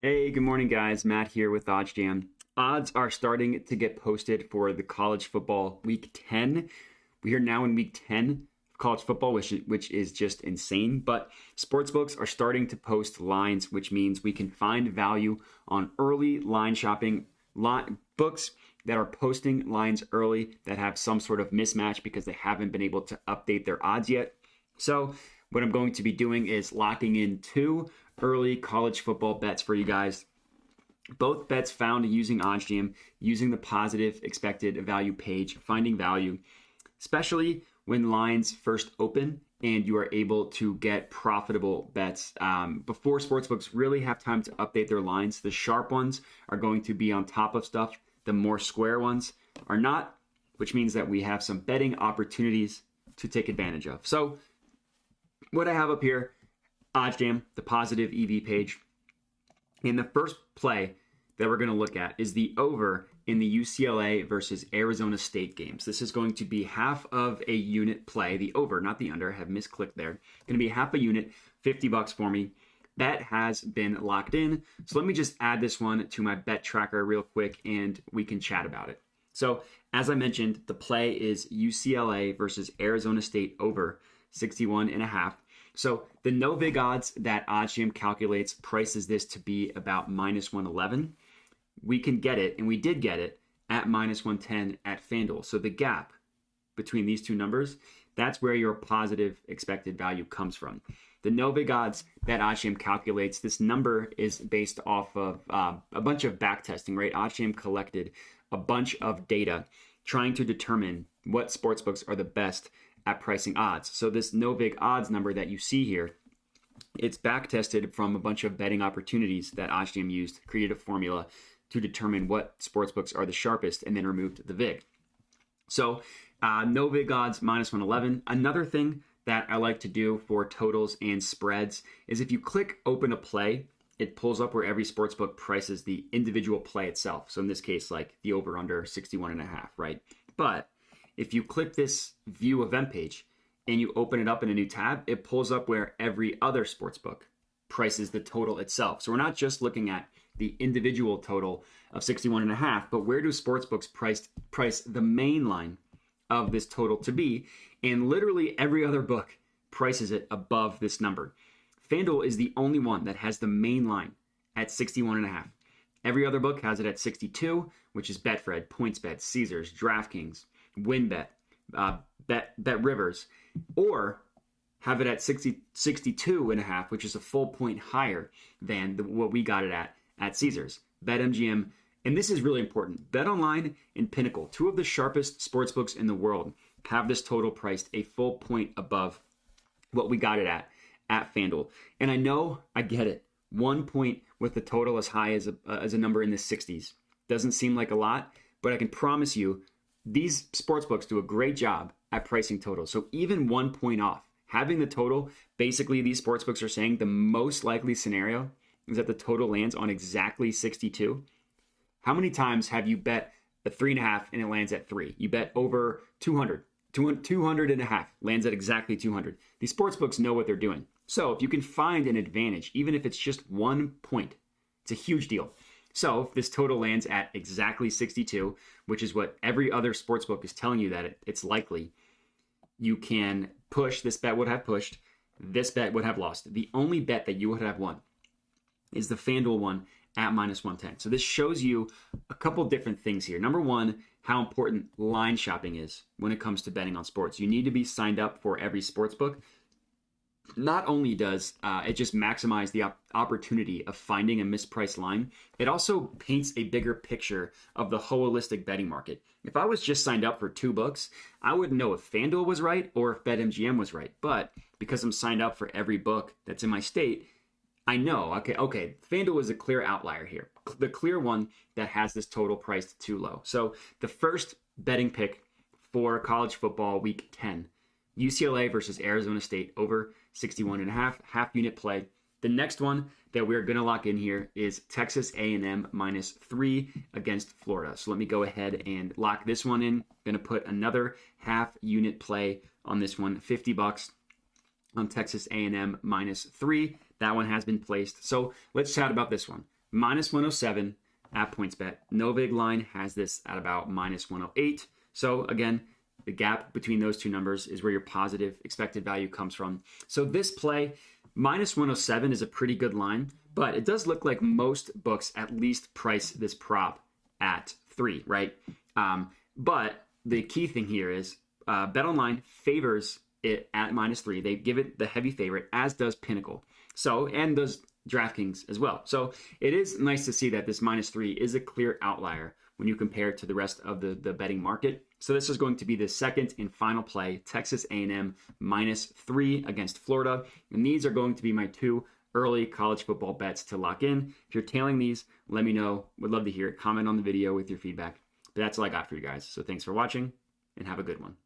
Hey, good morning, guys. Matt here with OddsJam. Odds are starting to get posted for the college football week 10. We are now in week 10 of college football, which is just insane. But sportsbooks are starting to post lines, which means we can find value on early line shopping books that are posting lines early that have some sort of mismatch because they haven't been able to update their odds yet. So what I'm going to be doing is locking in two early college football bets for you guys. Both bets found using OddsJam, using the positive expected value page, finding value, especially when lines first open and you are able to get profitable bets before sportsbooks really have time to update their lines. The sharp ones are going to be on top of stuff. The more square ones are not, which means that we have some betting opportunities to take advantage of. So what I have up here, OddsJam, the positive EV page. And the first play that we're going to look at is the over in the UCLA versus Arizona State games. This is going to be half of a unit play. The over, not the under. I have misclicked there. Going to be half a unit, $50 for me. Bet has been locked in. So let me just add this one to my bet tracker real quick and we can chat about it. So as I mentioned, the play is UCLA versus Arizona State over 61.5. So the no vig odds that OddsJam calculates prices this to be about minus 111. We can get it, and we did get it, at minus 110 at FanDuel. So the gap between these two numbers, that's where your positive expected value comes from. The no vig odds that OddsJam calculates, this number is based off of a bunch of back testing, right? OddsJam collected a bunch of data trying to determine what sportsbooks are the best at pricing odds. So this no vig odds number that you see here, it's back tested from a bunch of betting opportunities that OddsJam used, created a formula to determine what sportsbooks are the sharpest, and then removed the vig. So no vig odds minus 111. Another thing that I like to do for totals and spreads is if you click open a play, it pulls up where every sportsbook prices the individual play itself. So in this case, like the over under 61.5, right? But if you click this view event page and you open it up in a new tab, it pulls up where every other sportsbook prices the total itself. So we're not just looking at the individual total of 61.5, but where do sportsbooks price the main line of this total to be? And literally every other book prices it above this number. FanDuel is the only one that has the main line at 61.5. Every other book has it at 62, which is Betfred, PointsBet, Caesars, DraftKings, WinBet, Bet Rivers, or have it at 62.5, which is a full point higher than what we got it at Caesars. BetMGM, and this is really important, BetOnline and Pinnacle, two of the sharpest sportsbooks in the world, have this total priced a full point above what we got it at FanDuel. And I know, I get it, 1 point with the total as high as a number in the 60s doesn't seem like a lot, but I can promise you these sportsbooks do a great job at pricing totals. So even 1 point off, having the total, basically these sportsbooks are saying the most likely scenario is that the total lands on exactly 62. How many times have you bet a 3.5 and it lands at 3? You bet over 200, 200.5 lands at exactly 200. These sportsbooks know what they're doing. So if you can find an advantage, even if it's just 1 point, it's a huge deal. So if this total lands at exactly 62, which is what every other sportsbook is telling you that it's likely, you can push. This bet would have pushed. This bet would have lost. The only bet that you would have won is the FanDuel one at minus 110. So this shows you a couple different things here. Number one, how important line shopping is when it comes to betting on sports. You need to be signed up for every sportsbook. Not only does it just maximize the opportunity of finding a mispriced line, it also paints a bigger picture of the holistic betting market. If I was just signed up for two books, I wouldn't know if FanDuel was right or if BetMGM was right. But because I'm signed up for every book that's in my state, I know, okay, FanDuel is a clear outlier here. The clear one that has this total priced too low. So the first betting pick for college football week 10, UCLA versus Arizona State over 61.5, half unit play. The next one that we're going to lock in here is Texas A&M minus 3 against Florida. So let me go ahead and lock this one in. Going to put another half unit play on this one, $50 on Texas A&M minus 3. That one has been placed. So let's chat about this one. minus 107 at PointsBet. No Big Line has this at about minus 108. So again, the gap between those two numbers is where your positive expected value comes from. So this play, minus 107 is a pretty good line, but it does look like most books at least price this prop at 3, right? But the key thing here is BetOnline favors it at minus 3. They give it the heavy favorite, as does Pinnacle. So, and does DraftKings as well. So it is nice to see that this minus 3 is a clear outlier when you compare it to the rest of the betting market. So this is going to be the second and final play, Texas A&M minus 3 against Florida. And these are going to be my 2 early college football bets to lock in. If you're tailing these, let me know. Would love to hear it. Comment on the video with your feedback. But that's all I got for you guys. So thanks for watching and have a good one.